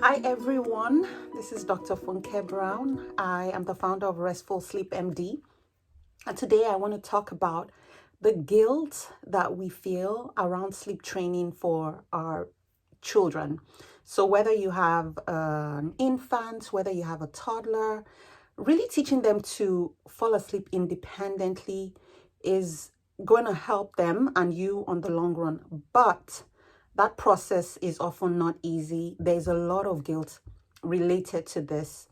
Hi everyone, this is Dr. Funke Brown. I am the founder of Restful Sleep MD, and today I want to talk about the guilt that we feel around sleep training for our children. So whether you have an infant, whether you have a toddler, really teaching them to fall asleep independently is going to help them and you on the long run. But that process is often not easy. There's a lot of guilt related to this.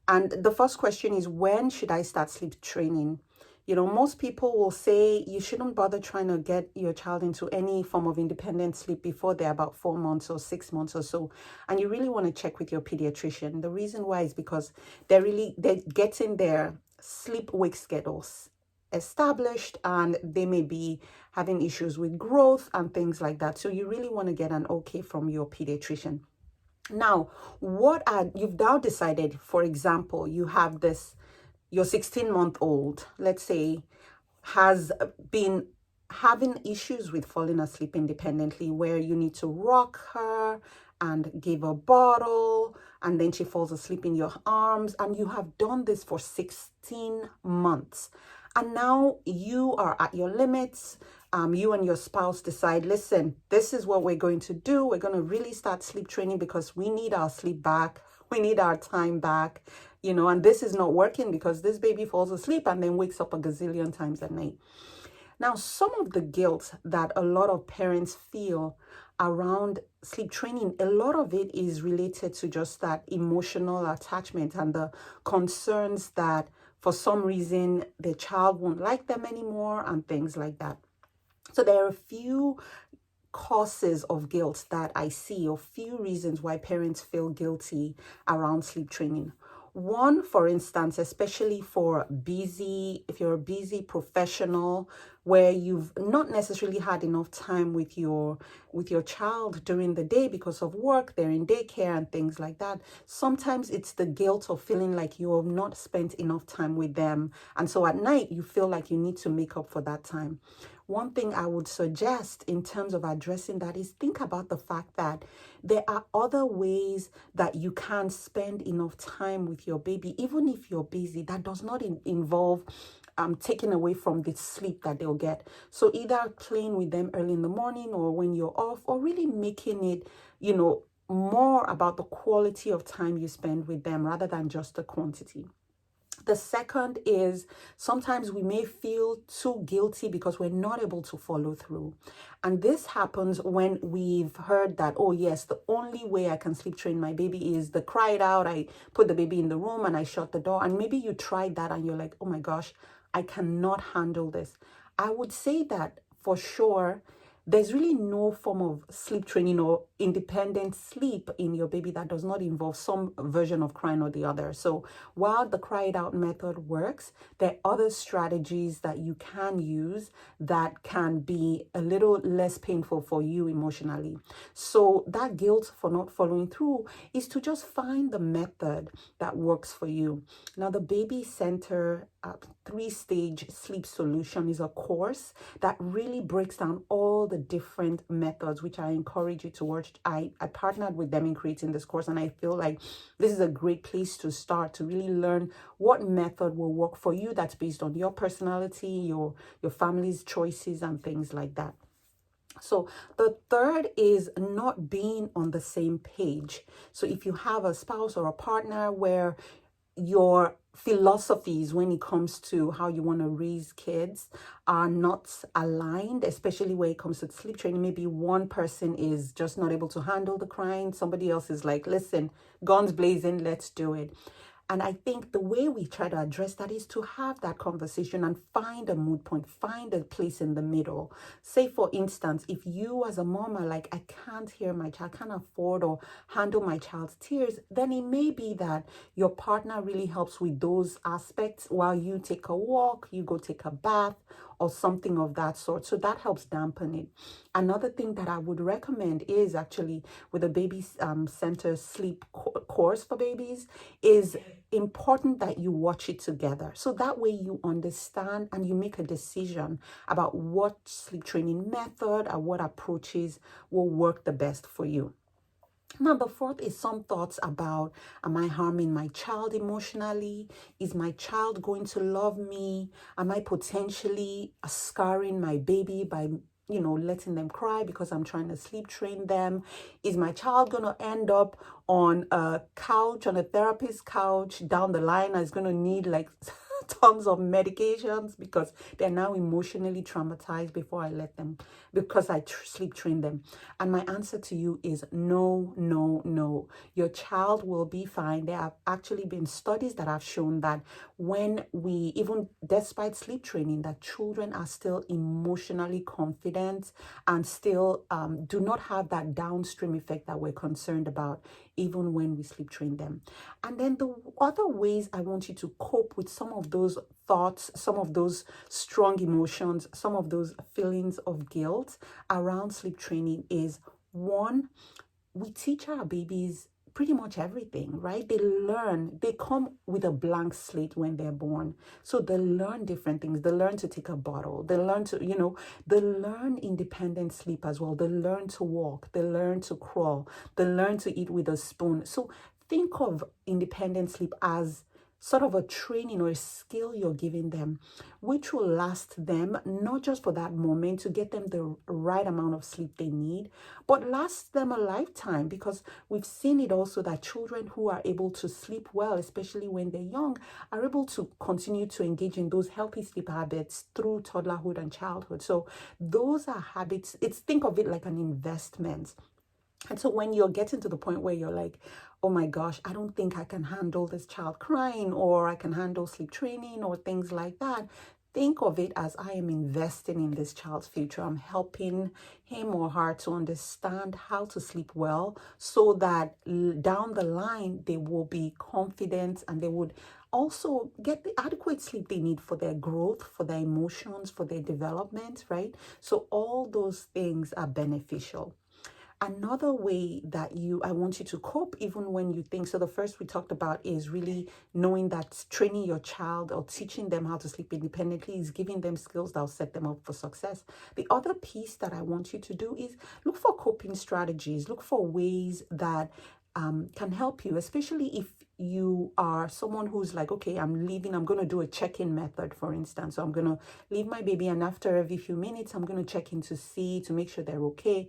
And the first question is, when should I start sleep training? Most people will say you shouldn't bother trying to get your child into any form of independent sleep before they're about 4 months or 6 months or so. And you really want to check with your pediatrician. The reason why is because they're getting their sleep-wake schedules established, and they may be having issues with growth and things like that. So you really want to get an okay from your pediatrician. Now, you've now decided, for example, you have your 16-month-old, let's say, has been having issues with falling asleep independently, where you need to rock her and give a bottle, and then she falls asleep in your arms, and you have done this for 16 months. And now you are at your limits. You and your spouse decide, listen, this is what we're going to do. We're going to really start sleep training because we need our sleep back. We need our time back, and this is not working because this baby falls asleep and then wakes up a gazillion times at night. Now, some of the guilt that a lot of parents feel around sleep training, a lot of it is related to just that emotional attachment and the concerns that for some reason the child won't like them anymore and things like that. So there are a few causes of guilt that I see, or few reasons why parents feel guilty around sleep training. One, for instance, especially if you're a busy professional where you've not necessarily had enough time with your child during the day because of work, they're in daycare and things like that. Sometimes it's the guilt of feeling like you have not spent enough time with them. And so at night, you feel like you need to make up for that time. One thing I would suggest in terms of addressing that is think about the fact that there are other ways that you can spend enough time with your baby, even if you're busy. That does not involve taking away from the sleep that they'll get. So either playing with them early in the morning or when you're off, or really making it, more about the quality of time you spend with them rather than just the quantity. The second is sometimes we may feel too guilty because we're not able to follow through. And this happens when we've heard that, oh yes, the only way I can sleep train my baby is the cry it out. I put the baby in the room and I shut the door. And maybe you tried that and you're like, oh my gosh, I cannot handle this. I would say that for sure, there's really no form of sleep training or independent sleep in your baby that does not involve some version of crying or the other. So while the cry it out method works, there are other strategies that you can use that can be a little less painful for you emotionally. So that guilt for not following through is to just find the method that works for you. Now, the Baby Center 3-stage sleep solution is a course that really breaks down all the different methods, which I encourage you to watch. I partnered with them in creating this course, and I feel like this is a great place to start to really learn what method will work for you that's based on your personality, your family's choices and things like that. So the third is not being on the same page. So if you have a spouse or a partner where your philosophies when it comes to how you want to raise kids are not aligned, especially when it comes to sleep training. Maybe one person is just not able to handle the crying. Somebody else is like, listen, guns blazing, let's do it. And I think the way we try to address that is to have that conversation and find a mood point, find a place in the middle. Say, for instance, if you as a mom are like, I can't hear my child, can't afford or handle my child's tears, then it may be that your partner really helps with those aspects while you take a walk, you go take a bath, or something of that sort. So that helps dampen it. Another thing that I would recommend is actually with a baby center sleep course for babies is important that you watch it together. So that way you understand and you make a decision about what sleep training method or what approaches will work the best for you. Number fourth is some thoughts about, am I harming my child emotionally? Is my child going to love me? Am I potentially scarring my baby by, letting them cry because I'm trying to sleep train them? Is my child going to end up on a couch, on a therapist's couch down the line, and is going to need like tons of medications because they're now emotionally traumatized before I let them, because I sleep train them? And my answer to you is no, no, no. Your child will be fine. There have actually been studies that have shown that when we, even despite sleep training, that children are still emotionally confident and still do not have that downstream effect that we're concerned about, even when we sleep train them. And then the other ways I want you to cope with some of those thoughts, some of those strong emotions, some of those feelings of guilt around sleep training is, one, we teach our babies pretty much everything, right? They come with a blank slate when they're born. So they learn different things. They learn to take a bottle. They learn to, they learn independent sleep as well. They learn to walk. They learn to crawl. They learn to eat with a spoon. So think of independent sleep as sort of a training or a skill you're giving them, which will last them not just for that moment to get them the right amount of sleep they need, but last them a lifetime, because we've seen it also that children who are able to sleep well, especially when they're young, are able to continue to engage in those healthy sleep habits through toddlerhood and childhood. So those are habits. Think of it like an investment. And so when you're getting to the point where you're like, oh my gosh, I don't think I can handle this child crying, or I can handle sleep training or things like that, think of it as, I am investing in this child's future. I'm helping him or her to understand how to sleep well so that down the line they will be confident and they would also get the adequate sleep they need for their growth, for their emotions, for their development, right? So all those things are beneficial. Another way that I want you to cope even when you think, so the first we talked about is really knowing that training your child or teaching them how to sleep independently is giving them skills that will set them up for success. The other piece that I want you to do is look for coping strategies, look for ways that can help you, especially if you are someone who's like, okay, I'm leaving, I'm going to do a check-in method, for instance. So I'm going to leave my baby, and after every few minutes, I'm going to check in to make sure they're okay.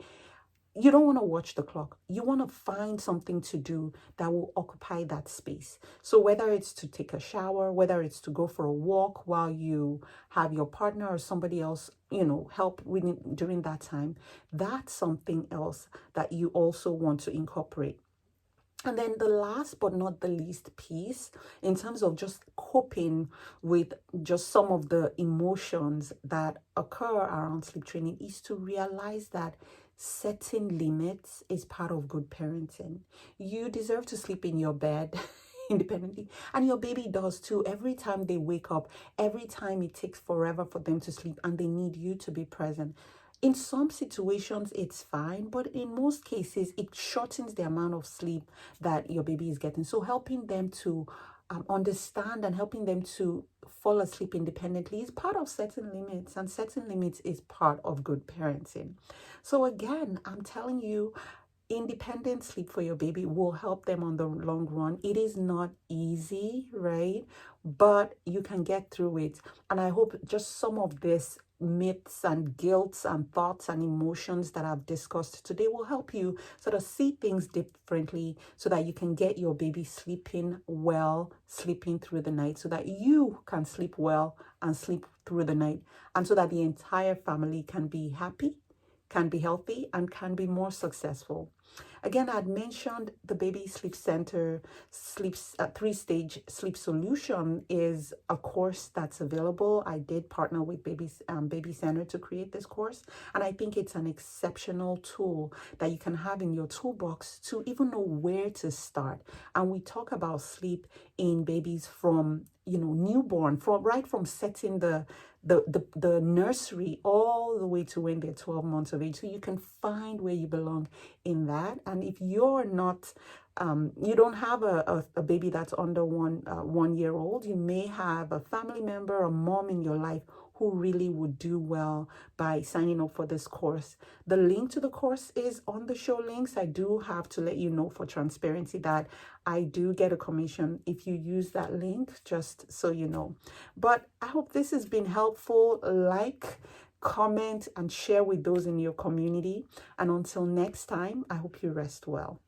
You don't want to watch the clock. You want to find something to do that will occupy that space. So whether it's to take a shower, whether it's to go for a walk while you have your partner or somebody else, help with during that time, that's something else that you also want to incorporate. And then the last but not the least piece, in terms of just coping with just some of the emotions that occur around sleep training, is to realize that setting limits is part of good parenting. You deserve to sleep in your bed independently, and your baby does too. Every time they wake up, every time it takes forever for them to sleep, and they need you to be present. In some situations, it's fine, but in most cases, it shortens the amount of sleep that your baby is getting. So helping them to understand and helping them to fall asleep independently is part of setting limits, and setting limits is part of good parenting. So again, I'm telling you, independent sleep for your baby will help them on the long run. It is not easy, right? But you can get through it. And I hope just some of this myths and guilts and thoughts and emotions that I've discussed today will help you sort of see things differently so that you can get your baby sleeping well, sleeping through the night, so that you can sleep well and sleep through the night, and so that the entire family can be happy, can be healthy, and can be more successful. Again, I'd mentioned the Baby Sleep Center sleeps 3-stage sleep solution is a course that's available. I did partner with Baby Center to create this course, and I think it's an exceptional tool that you can have in your toolbox to even know where to start. And we talk about sleep in babies from newborn, from setting the nursery all the way to when they're 12 months of age. So you can find where you belong in that. And if you're not, you don't have a baby that's under 1 year old, you may have a family member, a mom in your life who really would do well by signing up for this course. The link to the course is on the show links. I do have to let you know for transparency that I do get a commission if you use that link, just so you know. But I hope this has been helpful. Like, comment, and share with those in your community. And until next time, I hope you rest well.